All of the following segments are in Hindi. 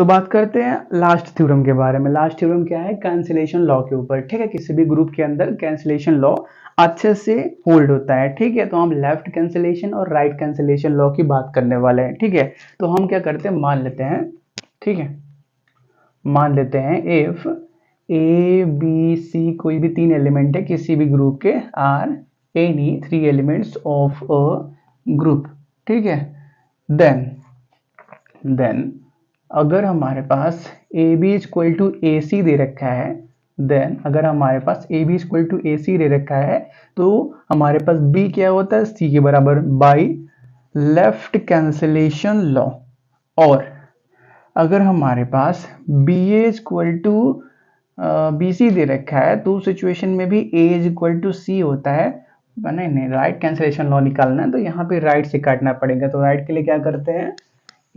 तो बात करते हैं लास्ट थ्योरम के बारे में। लास्ट थ्योरम क्या है? कैंसिलेशन लॉ के ऊपर। ठीक है, किसी भी ग्रुप के अंदर कैंसिलेशन लॉ अच्छे से होल्ड होता है। ठीक है, तो हम लेफ्ट कैंसिलेशन और राइट कैंसिलेशन लॉ की बात करने वाले हैं। ठीक है, तो हम क्या करते हैं, मान लेते हैं, ठीक है, मान लेते हैं इफ ए बी सी कोई भी तीन एलिमेंट है किसी भी ग्रुप के, are any three elements of a group. ठीक है, देन अगर हमारे पास A B equal to A C दे रखा है, देन अगर हमारे पास A B equal to A C दे रखा है तो हमारे पास बी क्या होता है? सी के बराबर बाई लेफ्ट कैंसिलेशन लॉ। और अगर हमारे पास B A equal to B C दे रखा है तो सिचुएशन में भी A is equal to C होता है। नहीं, राइट कैंसिलेशन लॉ निकालना है तो यहाँ पे राइट से काटना पड़ेगा। तो राइट के लिए क्या करते हैं,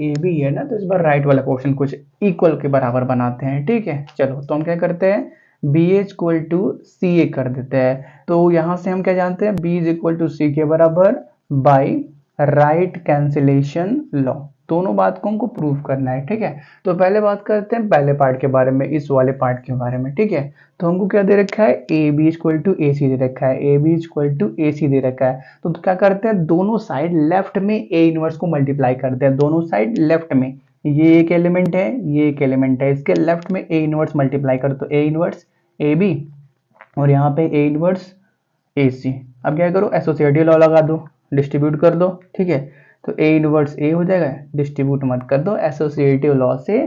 ए बी है ना, तो इस बार राइट वाला पोर्शन कुछ इक्वल के बराबर बनाते हैं। ठीक है, चलो तो हम क्या करते हैं, B H equal to C ए कर देते हैं। तो यहाँ से हम क्या जानते हैं, B is equal to C के बराबर बाई राइट कैंसिलेशन लॉ। दोनों बात को हमको प्रूव करना है। ठीक है, तो पहले बात करते हैं पहले पार्ट के बारे में, इस वाले पार्ट के बारे में। ठीक है, तो हमको क्या दे रखा है, ए B equal to A C दे रखा है, ए B equal to A C दे रखा है। तो क्या करते हैं, दोनों साइड लेफ्ट में ए इनवर्स को मल्टीप्लाई करते हैं। दोनों साइड लेफ्ट में, ये एक एलिमेंट है, ये एक एलिमेंट है, इसके लेफ्ट में ए इनवर्स मल्टीप्लाई करो तो ए इनवर्स ए बी और यहाँ पे ए इनवर्स ए सी। अब क्या करो, एसोसिएटिव लॉ लगा दो, डिस्ट्रीब्यूट कर दो। ठीक है, तो ए इनवर्स ए हो जाएगा, डिस्ट्रीब्यूट मत कर दो, एसोसिएटिव लॉ से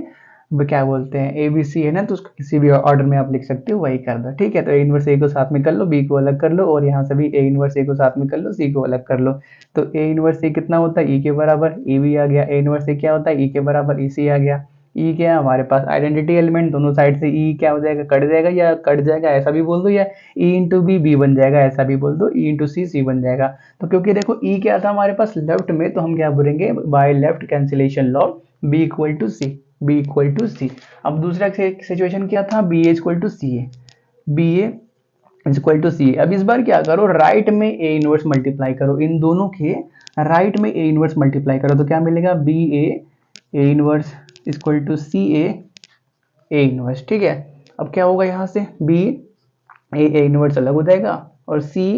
क्या बोलते हैं, ए बी सी है ना, तो उसको किसी भी ऑर्डर में आप लिख सकते हो, वही कर दो। ठीक है, तो ए इनवर्स ए को साथ में कर लो, बी को अलग कर लो, और यहाँ से भी ए इनवर्स ए को साथ में कर लो, सी को अलग कर लो। तो ए इनवर्स ए कितना होता है, ई के बराबर, ई भी आ गया। ए इनवर्स ए क्या होता है, ई के बराबर, ई सी आ गया। ई क्या है हमारे पास, आइडेंटिटी एलिमेंट, दोनों साइड से ई क्या हो जाएगा, कट जाएगा, या कट जाएगा ऐसा भी बोल दो, या ई इंटू बी बी बन जाएगा ऐसा भी बोल दो, ई इंटू सी सी बन जाएगा। तो क्योंकि देखो ई क्या था हमारे पास लेफ्ट में, तो हम क्या बोलेंगे, by left cancellation law B equal to C, B equal to C. अब दूसरा सिचुएशन क्या था, B A equal to C A, B A equal to C. अब इस बार क्या करो, राइट में ए इनवर्स मल्टीप्लाई करो, इन दोनों के राइट में ए इनवर्स मल्टीप्लाई करो तो क्या मिलेगा, B A inverse equal to C A inverse. ठीक है, अब क्या होगा, यहाँ से बी ए इनवर्स अलग हो जाएगा और सी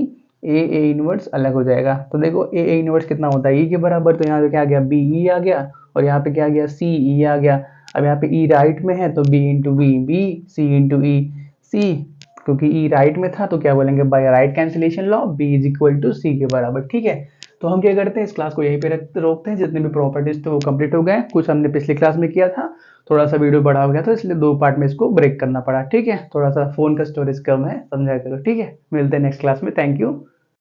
ए इनवर्स अलग हो जाएगा। तो देखो ए इनवर्स कितना होता है, ई के बराबर, तो यहाँ पे क्या आ गया, बी ई आ गया, और यहाँ पे क्या आ गया, सी ई आ गया। अब यहाँ पे ई राइट में है तो B into B B, C into E C, क्योंकि ई राइट में था तो क्या बोलेंगे, by right cancellation law B is equal to C के बराबर। ठीक है, तो हम क्या करते हैं, इस क्लास को यहीं पे रोकते हैं। जितने भी प्रॉपर्टीज थे वो कंप्लीट हो गए, कुछ हमने पिछली क्लास में किया था, थोड़ा सा वीडियो बड़ा हो गया था इसलिए दो पार्ट में इसको ब्रेक करना पड़ा। ठीक है, थोड़ा सा फोन का स्टोरेज कम है, समझा करो। ठीक है, मिलते हैं नेक्स्ट क्लास में, थैंक यू।